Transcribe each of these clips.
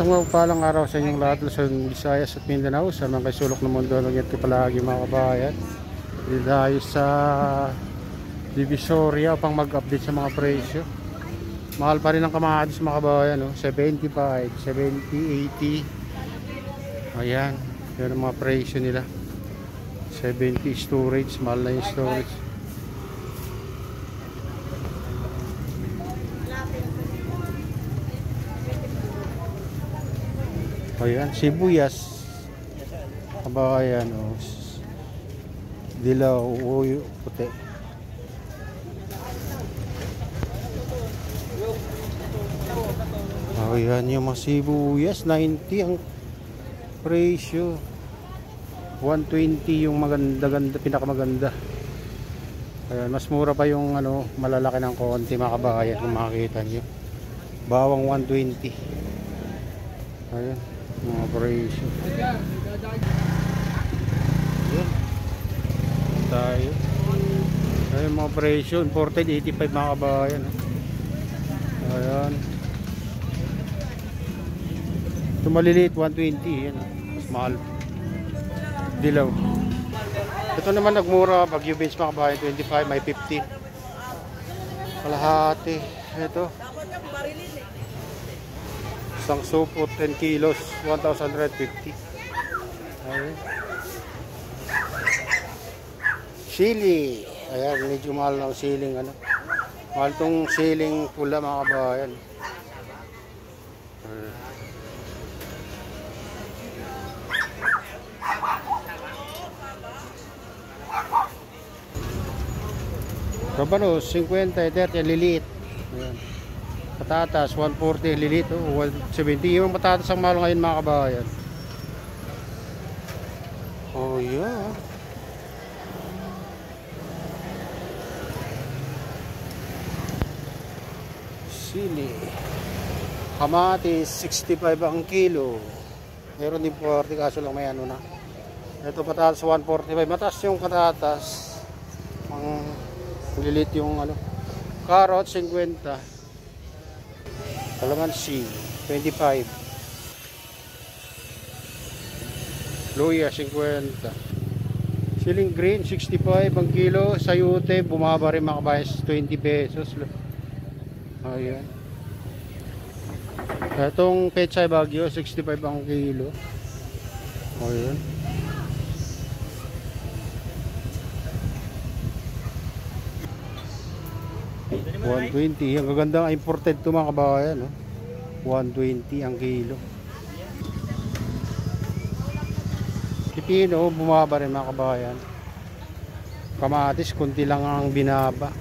Isang mapagpalang araw sa inyong lahat, Luzon, Visayas at Mindanao, sa mga kaisulok ng mundo. Nagyat ko palagi mga kabayan. Dito tayo sa Divisoria upang mag-update sa mga presyo. Mahal pa rin ang kamatis mga kabayan, no? 75, 70, 80. Ayan, yun ang mga presyo nila. 70 storage, mahal na yung storage. Ayan, sibuyas. Kabayan, oh. Dilaw, uyo, puti. Ayan, yung mga sibuyas, 90 ang presyo. 120 yung maganda-ganda, pinakamaganda. Ayan, mas mura pa yung ano, malalaki ng konti mga kabayan kung makikita nyo. Bawang 120. Ayan, mga presyo. Ayan. Tayo. Ayan mga presyo. Imported 85 mga kabayan. Ayan. Ito maliliit 120. Ayan. Mas mahal. Dilaw. Ito naman nagmura. Bagyo beans mga kabayan 25. May 15. Kalahati. Ito. Isang supot 10 kilos 1,150. Ayan. Sili. Ayan, medyo mahal ng siling ano. Mahal tong siling pula mga kabayan. Ayan. Kabanos 50, 30 liliit. Ayan. Patatas 140 liliit, 170 yung patatas ang mahal ngayon mga kabayan. Oh yeah. Sili. Kamatis 65 ang kilo. Meron din 40 kaso lang may ano na. Ito patatas 145. Mataas yung patatas. Ang lilit yung ano. Carrot 50. Kalamansi 25. Luya 50. Siling green 65 ang kilo. Sayote bumaba rin mga kabayan 20 pesos. Ayan. Itong pechay bagyo 65 ang kilo. Ayan. $120. Ang gaganda ng imported to mga kabayan, no? $120 ang kilo. Pipino bumaba rin mga kabayan. Kamatis kunti lang ang binaba.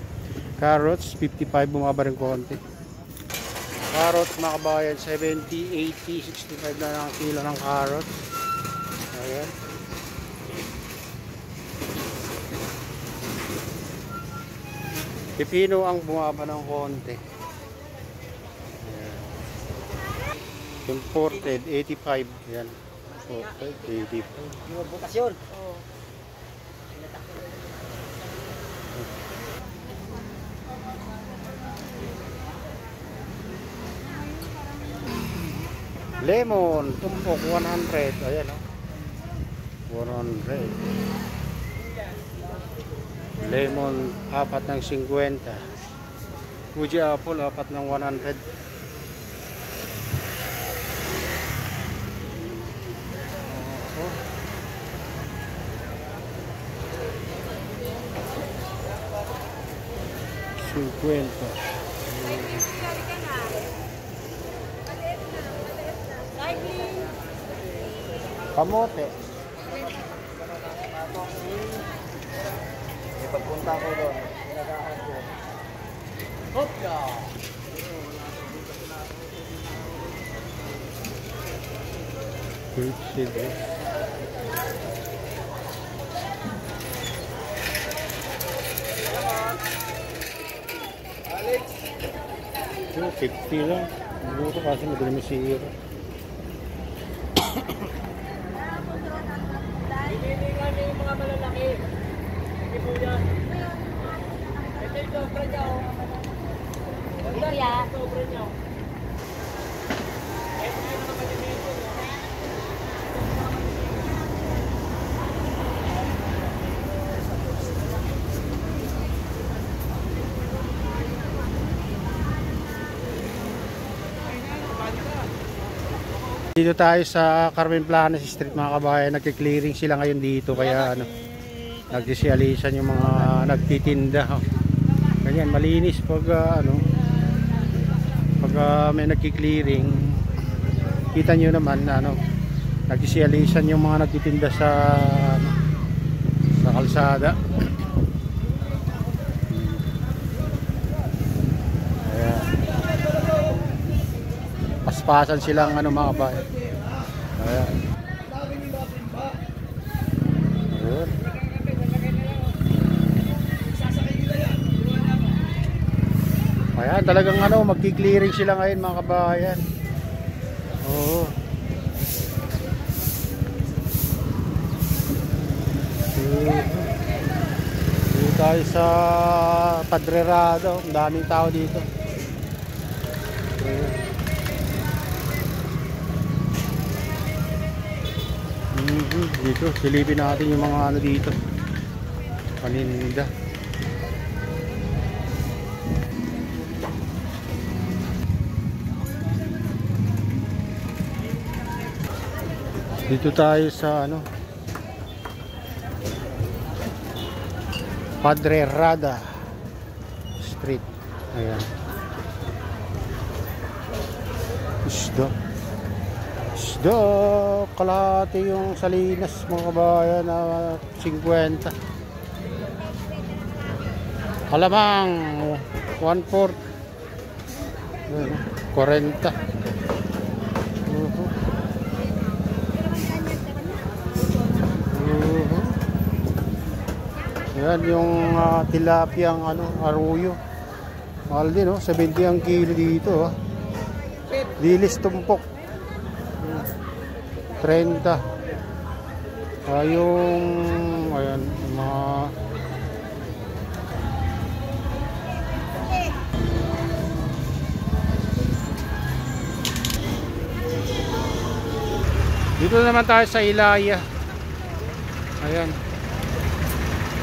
Carrots 55 bumaba rin konti. Carrots mga kabayan 70, 80, 65 na lang ang kilo ng carrots. Ayan. Pipino ang bumaba ng konti. Ayan. Imported 85. Ayan. Imported 85. Yung butasyon. Lemon, tumpok 100. Ayan o. 100. Lemon, 4 ng 50. Fuji apple, 4 ng 100. Oh. Kamote. Pagpunta ko doon, pinagahan ko. Hopya! Fruit seed. Alex! Ito, 50 lang. Buto kasi madali masira. Hindi nga yung mga malalaki. Hindi po yan. Ito yung sobra niya. Ito yung sobra niya. Dito tayo sa Carmen Planas Street mga kabayan. Nagki-clearing sila ngayon dito kaya ano, nagsisialisan yung mga nagtitinda. Ganyan, malinis pag pag may nagki-clearing. Kita nyo naman ano, nagsisialisan yung mga nagtitinda sa kalsada. Ayan. Paspasan silang ano mga kabayan. Ayan. Ayan. Ayan, talagang ano, magki-clearing sila ngayon mga kabayan. Oo. Dito tayo sa Padrerado. Ang daming tao dito. Dito, silipin natin yung mga ano dito. Paninda. Dito tayo sa ano, Padrerada Street. Ayan. Isda. Isda. Kalahati yung salinas mga kabayan na 50. Alamang 1/4. 40. Yan yung tilapiyang ano, aruyo. Mahal din, 70 ang kilo dito. Dilis tumpok 30. Yung ayan, mga dito naman tayo sa Ilaya. Ayan,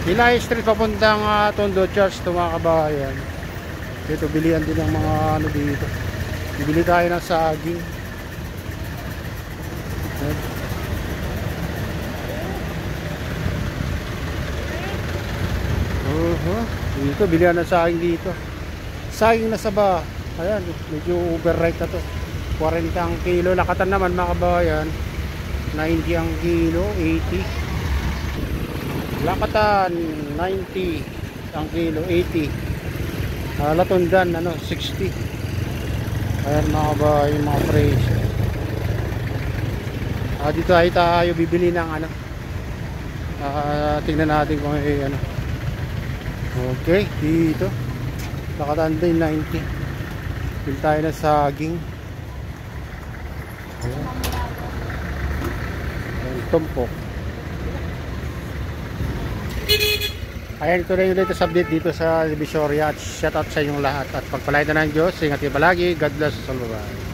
Ilaya Street papuntang Tondo Church to mga kabayan. Dito bilihan din ng mga ano dito. Bibili tayo ng saging. Dito bilihan ng saging dito. Saging na saba. Ayan, medyo overripe na to. 40 ang kilo. Lakatan naman mga kabayan, 90 ang kilo, 80. Lakatan 90 ang kilo, 80. Latundan ano, 60. Ayan mga kabayan, yung mga presyo. Dito ay tayo bibili ng ano. Tingnan natin kung ano. Okay, dito Lakatan din 90. Bili tayo ng saging. Ayan, tumpok. Ayan, ito na yung latest update dito sa Divisoria. At shoutout sa inyong lahat. At pagpalain na ng Diyos, ingat kayo palagi. God bless us all. Bye.